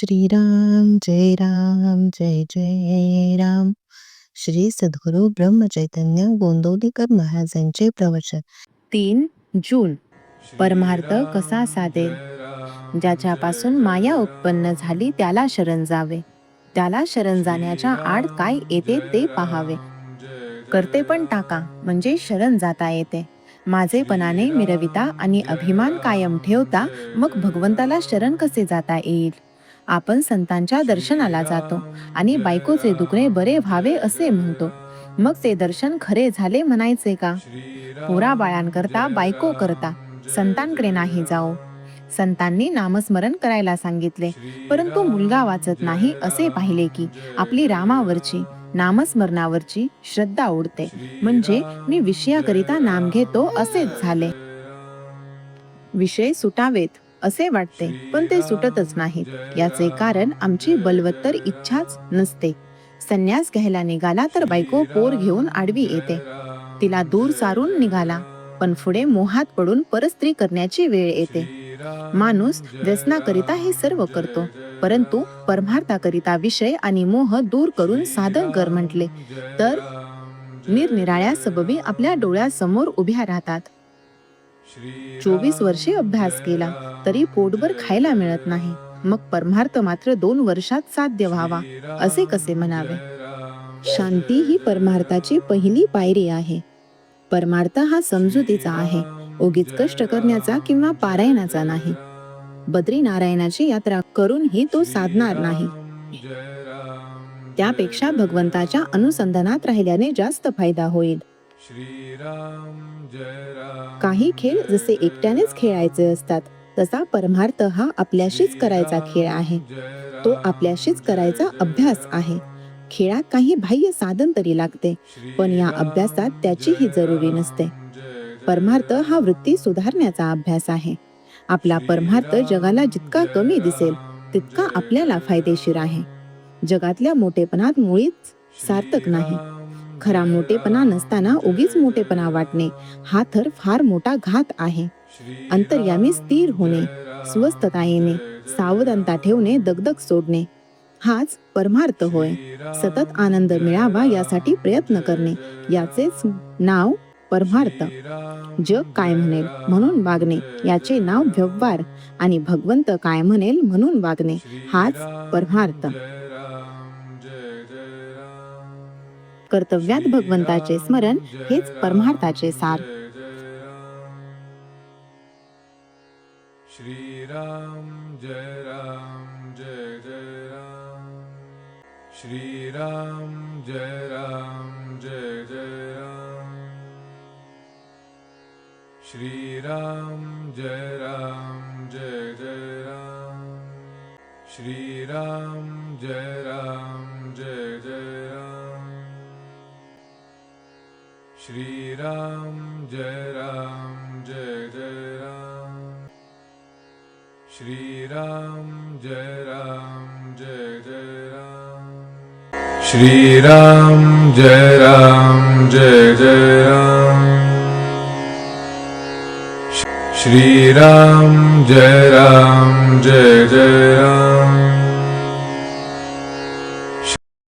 श्रीराम जय राम जय जय राम. श्री सद्गुरु ब्रह्मचैतन्य गोंदवलेकर महाराजांचे प्रवचन. 3 जून. परमार्थ कसा साधेल. ज्याच्यापासून माया उत्पन्न झाली त्याला शरण जावे. त्याला शरण जाण्याच्या आड काय येते ते पाहावे. करते पण टाका म्हणजे शरण जाता येते. माझेपणाने मिरविता आणि अभिमान कायम ठेवता मग भगवंताला शरण कसे जाता येईल. आपण संतांच्या दर्शनाला जातो आणि बायकोचे दुखणे बरे व्हावे असे म्हणतो. मग ते दर्शन खरे झाले म्हणायचे का. पोरा बाळांकरता बायको करता, संतांकडे नाही जाओ. संतांनी नामस्मरण करायला सांगितले, परंतु मुलगा वाचत नाही असे पाहिले की आपली रामावरची नामस्मरणावरची श्रद्धा उडते. म्हणजे मी विषयाकरिता नाम घेतो असेच झाले. विषय सुटावेत असे वाटते पण ते सुटतच नाहीत. याचे कारण आमची बलवत्तर इच्छाच नसते. संन्यास घ्यायला निघाला तर बायको पोर घेऊन आडवी येते. तिला दूर सारून निघाला पण पुढे मोहात पडून परस्त्री करण्याची वेळ येते. माणूस व्यसनाकरिता हे सर्व करतो, परंतु परमार्थाकरिता विषय आणि मोह दूर करून साधन कर म्हटले तर निरनिराळ्या सबबी आपल्या डोळ्यासमोर उभ्या राहतात. 24 वर्षे अभ्यास केला तरी पोटभर खायला मिळत नाही, मग परमार्थ मात्र 2 वर्षात साध्य व्हावा असे कसे म्हणावे. शांती ही परमार्थाची पहिली पायरी आहे. परमार्थ हा समजुतीचा आहे, उगीच कष्ट करण्याचा किंवा पारायणाचा नाही. बद्रीनारायणाची यात्रा करूनही तो साधणार नाही. त्यापेक्षा भगवंताच्या अनुसंधानात राहिल्याने जास्त फायदा होईल. काही खेळ जसे एकट्यानेच खेळायचे असतात, तसा परमार्थ हा आपल्याशीच करायचा खेळ आहे. तो आपल्याशीच करायचा अभ्यास आहे. खेळात काही बाह्य साधन तरी लागते, पण या अभ्यासात त्याचीही जरुरी नसते. परमार्थ हा वृत्ती सुधारण्याचा अभ्यास आहे. आपला परमार्थ जगाला जितका कमी दिसेल तितका आपल्याला फायदेशीर आहे. जगातल्या मोठेपणात मुळीच सार्थक नाही. खरा मोठेपणा नसताना उगीच मोठेपणा वाटणे हा तर फार मोठा घात आहे. अंतर्यामी स्थिर होणे, स्वस्थता येणे, सावधानता ठेवणे, दगदग सोडणे हाच परमार्थ होय. सतत आनंद मिळावा यासाठी प्रयत्न करणे याचेच नाव परमार्थ. जग काय म्हणेल म्हणून वागणे याचे नाव व्यवहार आणि भगवंत काय म्हणेल म्हणून वागणे हाच परमार्थ. कर्तव्यात भगवंताचे स्मरण हेच परमार्थाचे सार. श्रीराम जय राम जय जय राम. श्रीराम जय राम जय जय राम. श्रीराम जय राम जय जय राम. श्रीराम जय राम जय जय राम. श्रीराम जय राम जय जय राम. श्रीराम जय राम जय जय राम. श्रीराम जय राम जय जय राम. श्रीराम जय राम जय जय राम.